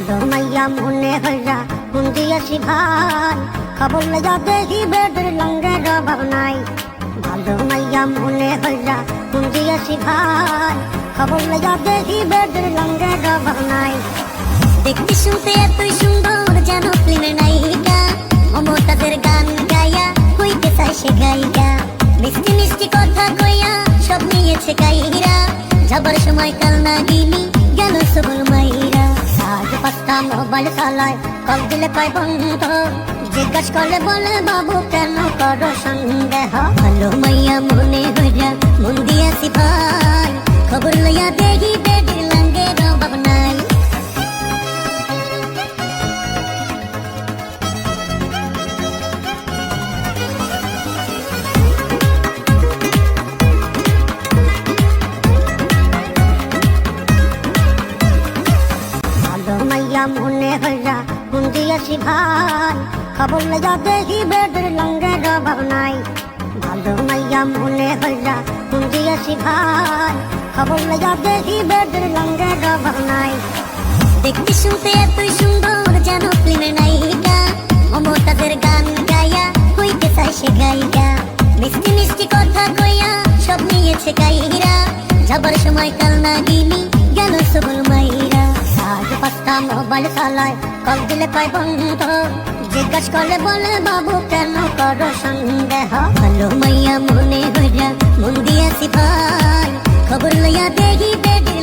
ভালো মাইয়া মনে হইয়া ফোন দিয়েছি ভাই, খবর লইয়া দেখি বেডের লঙ্গের অভাব নাই। ভালো মাইয়া মনে হইয়া ফোন দিয়েছি ভাই, খবর লইয়া দেখি বেডের লঙ্গের অভাব নাই। দেখতে শুনতে এতই সুন্দর যেন ফিল্মের নায়িকা, মমতাজের গান গায়া হইতে চায় সে গায়িকা। মিষ্টি মিষ্টি কথা কইয়া সব নিয়েছে কাইরা, যাবার সময় কাল নাগিনী গেল সবল মাইরা। আজ পাঁচটা মোবাইল চালায়, কল দিলে পাই বন্ধ, জিজ্ঞাস করলে বলে বাবু কেন করো সন্দেহ। ভালো মাইয়া মনে হইয়া মন দিয়াছি ভাই, খবর লইয়া দেখি বেডের লঙ্গের অভাব নাই। ভালো মাইয়া মনে হইয়া ফোন দিয়েছি ভাই, খবর লইয়া দেখি বেডের লঙ্গের অভাব নাই। ভালো মাইয়া মনে হইয়া ফোন দিয়েছি ভাই, খবর লইয়া দেখি বেডের লঙ্গের অভাব নাই। দেখতে শুনতে এতই সুন্দর যেন ফিল্মের নায়িকা, মমতাজের গান গায়া হইতে চায় সে গায়িকা। মিষ্টি মিষ্টি কথা কইয়া সব নিয়েছে কাইরা, যাবার সময় কাল নাগিনী গেল সবল মাইরা। আজ পাঁচটা মোবাইল চালায়, কল দিলে পাই বন্ধ, জিজ্ঞাস করলে বলে বাবু কেন করো সন্দেহ। ভালো মাইয়া মনে হইয়া মন দিয়াছি ভাই, খবর লইয়া দেখি বেডের